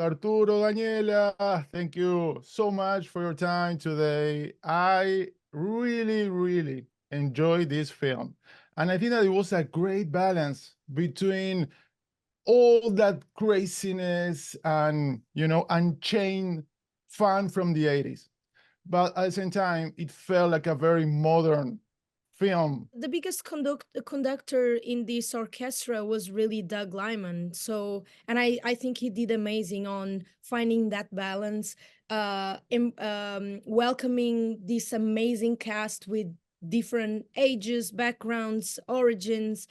Arturo, Daniela, thank you so much for your time today. I really enjoyed this film. And I think that it was a great balance between all that craziness and, unchained fun from the 80s. But at the same time, it felt like a very modern film. The biggest conductor in this orchestra was really Doug Lyman. So, and I think he did amazing on finding that balance, welcoming this amazing cast with different ages, backgrounds, origins,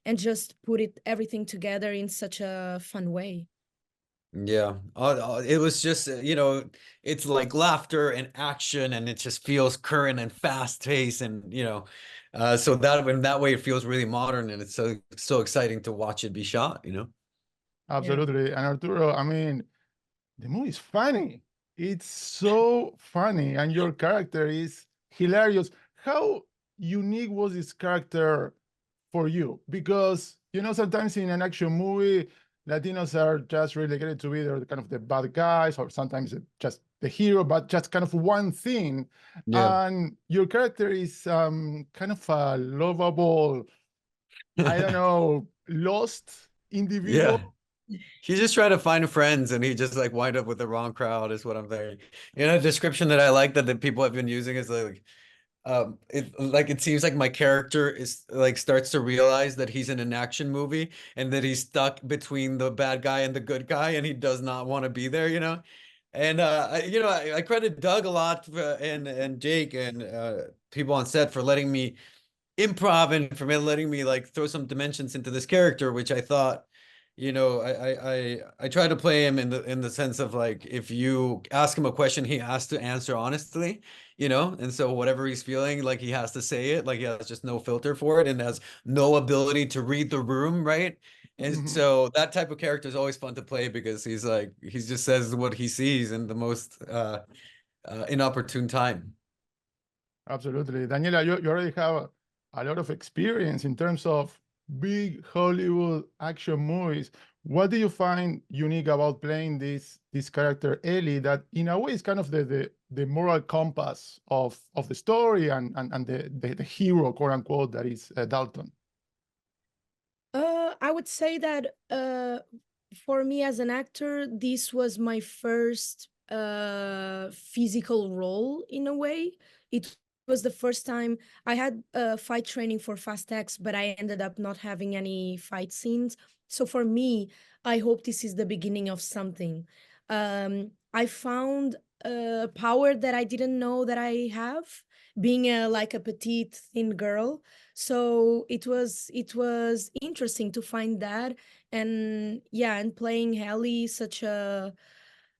and just put everything together in such a fun way. Yeah, it was just, it's like laughter and action, and it just feels current and fast paced, and so that in that way it feels really modern, and it's so exciting to watch it be shot. Yeah. Absolutely. And Arturo, I mean, the movie is funny. It's so funny, and your character is hilarious. How unique was this character for you? Because sometimes in an action movie, Latinos are just relegated to either kind of the bad guys or sometimes just the hero, but just kind of one thing. Yeah. And your character is kind of a lovable, I don't know, lost individual. Yeah. He just tried to find friends, and he just like wind up with the wrong crowd is what I'm thinking. A description that I like that the people have been using is like, it seems like my character is like starts to realize that he's in an action movie and that he's stuck between the bad guy and the good guy, and he does not want to be there. And I credit Doug a lot and Jake and people on set for letting me improv and for letting me like throw some dimensions into this character, which I thought, I try to play him in the sense of like, if you ask him a question, he has to answer honestly. And so whatever he's feeling, like he has to say it, like he has just no filter for it and has no ability to read the room, right? And so that type of character is always fun to play because he just says what he sees in the most inopportune time. Absolutely. Daniela, you already have a lot of experience in terms of big Hollywood action movies. What do you find unique about playing this character Ellie that in a way is kind of the moral compass of the story and the hero, quote unquote, that is Dalton? I would say that for me as an actor, this was my first physical role in a way. It was the first time I had fight training for Fast X, but I ended up not having any fight scenes. So for me, I hope this is the beginning of something. I found a power that I didn't know that I have, being like a petite, thin girl. So it was interesting to find that, and yeah, and playing Helly, such a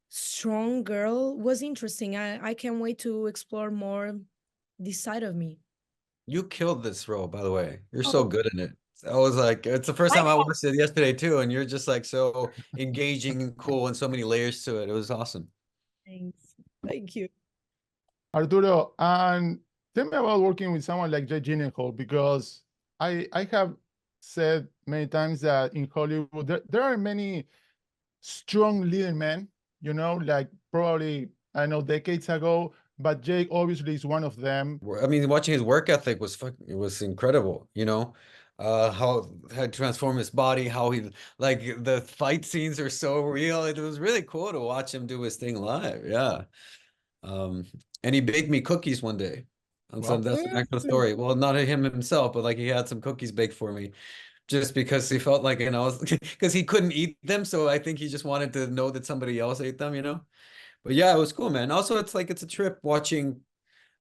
strong girl, was interesting. I can't wait to explore more this side of me. You killed this role, by the way. You're so Oh, good in it. I was like, it's the first I time I watched it yesterday too, and you're just like so engaging and cool and so many layers to it. It was awesome. thanks. Thank you. Arturo, and tell me about working with someone like Jake Gyllenhaal, because I have said many times that in Hollywood there are many strong leading men, like probably I know decades ago, but Jake obviously is one of them. I mean, watching his work ethic it was incredible. How he transformed his body, how he like the fight scenes are so real. It was really cool to watch him do his thing live. Yeah. Um, and he baked me cookies one day. And so Wow. that's an actual story. Well, not him himself, but like he had some cookies baked for me just because he felt like, because he couldn't eat them. So I think he just wanted to know that somebody else ate them. But yeah, it was cool, man. Also, it's a trip watching,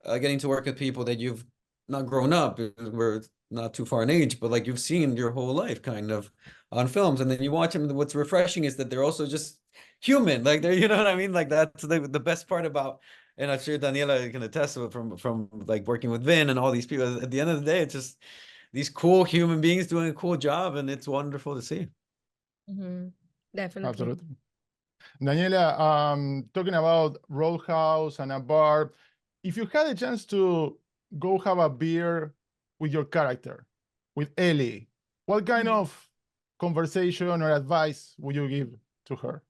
getting to work with people that you've not grown up, we're not too far in age, but like you've seen your whole life kind of on films. And then you watch them. And what's refreshing is that they're also just human. Like you know what I mean? Like that's the best part about, and I'm sure Daniela can attest to it from like working with Vin and all these people. At the end of the day, it's just these cool human beings doing a cool job, and it's wonderful to see. Hmm. Definitely. Absolutely. Daniela, talking about Roadhouse and a bar, if you had a chance to go have a beer with your character, with Ellie, what kind Mhm. of conversation or advice would you give to her?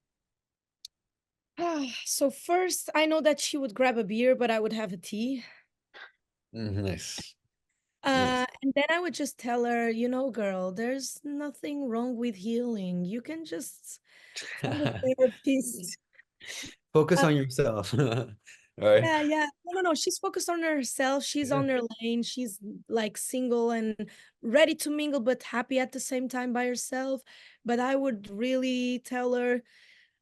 So first, I know that she would grab a beer, but I would have a tea. Nice. Nice. And then I would just tell her, you know, girl, there's nothing wrong with healing. You can just find a therapist. Focus Uh, on yourself. All right. yeah, yeah. No. She's focused on herself. She's Yeah. on her lane. She's like single and ready to mingle, but happy at the same time by herself. But I would really tell her,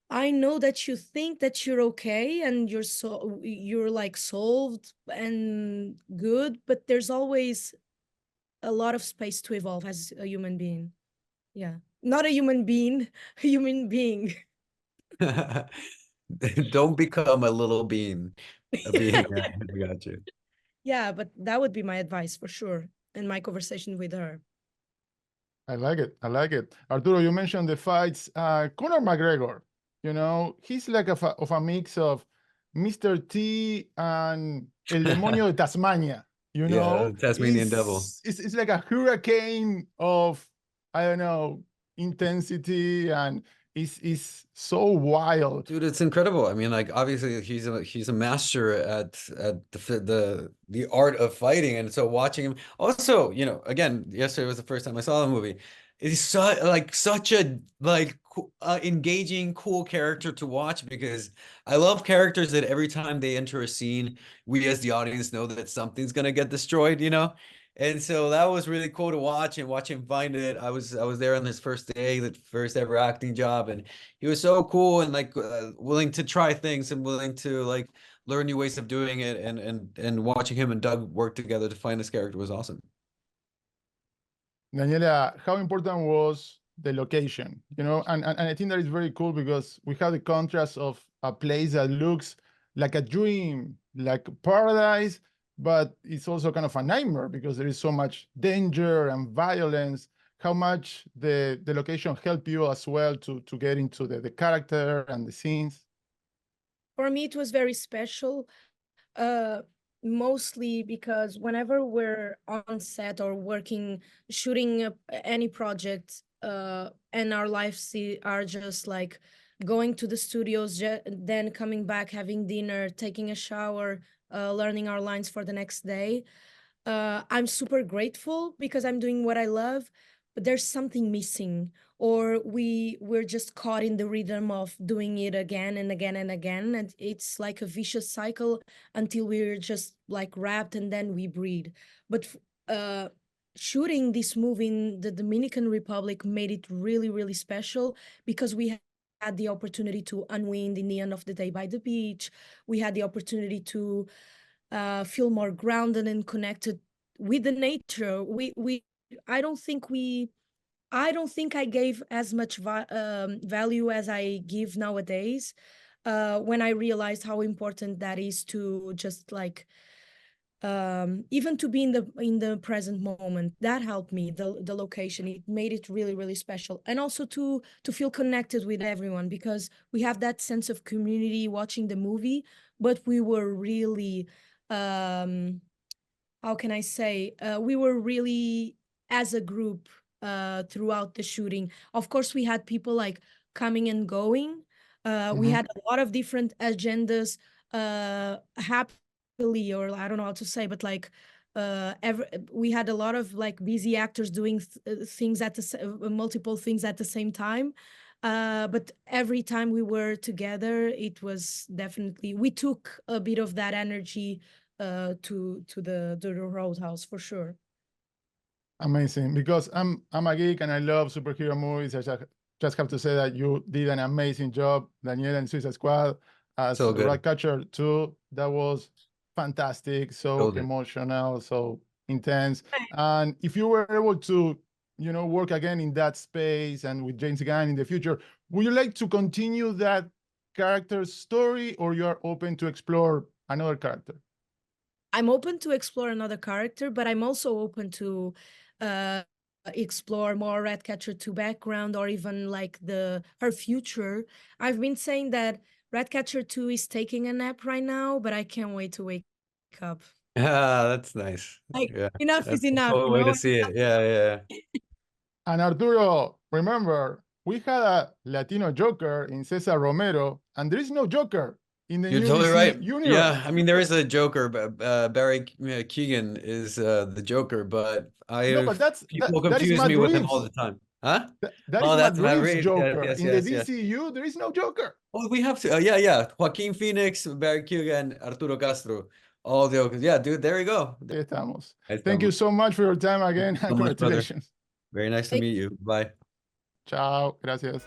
I know that you think that you're okay and you're like solved and good, but there's always a lot of space to evolve as a human being. Yeah. Not a human being, a human being. Don't become a little bean. A bean. Yeah, I got you. Yeah, but that would be my advice for sure in my conversation with her. I like it. I like it. Arturo, you mentioned the fights. Conor McGregor, you know, he's like of a mix of Mr. T and El Demonio de Tasmania, you Yeah, know? Tasmanian devil. It's like a hurricane of, I don't know, intensity, and it's so wild. Dude, it's incredible. I mean, like obviously he's a master at the art of fighting, and so watching him. Also, you know, again, yesterday was the first time I saw the movie. It's such a engaging, cool character to watch because I love characters that every time they enter a scene, we as the audience know that something's gonna get destroyed, you know. And so that was really cool to watch and watch him find it. I was there on his first day, the first ever acting job, and he was so cool and like willing to try things and willing to like learn new ways of doing it, and watching him and Doug work together to find this character was awesome. Daniela, how important was the location? You know, and I think that is very cool because we have the contrast of a place that looks like a dream, like paradise, but it's also kind of a nightmare because there is so much danger and violence. How much the location helped you as well to get into the character and the scenes? For me, it was very special. Uh, Mostly because whenever we're on set or working, shooting any project, and our are just like going to the studios, then coming back, having dinner, taking a shower, learning our lines for the next day. I'm super grateful because I'm doing what I love, but there's something missing, or we're just caught in the rhythm of doing it again and again and again, and it's like a vicious cycle until we're just like wrapped and then we breathe. But shooting this movie in the Dominican Republic made it really, really special because we had the opportunity to unwind in the end of the day by the beach. We had the opportunity to feel more grounded and connected with the nature. I don't think we I don't think I gave as much value as I give nowadays, when I realized how important that is to just like even to be in the present moment. That helped me. The location, it made it really, really special, and also to feel connected with everyone because we have that sense of community watching the movie, but we were really how can I say, we were really as a group throughout the shooting. Of course, we had people like coming and going. We Mhm. had a lot of different agendas, happily, or I don't know how to say, but like we had a lot of like busy actors doing things multiple things at the same time. But every time we were together, it was definitely, we took a bit of that energy to the Roadhouse for sure. Amazing, because I'm a geek and I love superhero movies. I just have to say that you did an amazing job, Daniela and Suicide Squad, as So good. Ratcatcher too. That was fantastic, so Killed it. emotional, so intense. And if you were able to, you know, work again in that space and with James Gunn in the future, would you like to continue that character's story, or you are open to explore another character? I'm open to explore another character, but I'm also open to uh, explore more Ratcatcher 2 background or even like her future. I've been saying that Ratcatcher 2 is taking a nap right now, but I can't wait to wake up. Ah, that's nice. Like Yeah, enough that's is a enough, cool you way to know? see it. Yeah, yeah. And Arturo, remember, we had a Latino Joker in Cesar Romero, and there is no Joker in the You're new totally DC right. universe. Yeah, I mean there is a Joker, but Barry Keoghan is the Joker, but No, but people that is confuse me Matt with him all the Reeves. time. Huh? That is Oh, Matt that's Matt Reeves' Reeves. Yes, Joker. yes, In the yes, yes. DCU, there is no Joker. Oh, we have to. Yeah. Joaquin Phoenix, Barry Keoghan, Arturo Castro, all the Jokers. Yeah, dude, there you go. Ahí estamos. Ahí Thank you estamos. so much for your time again, Thank you and so much, brother. congratulations. Very nice to Thank meet you. Bye. Ciao. Gracias.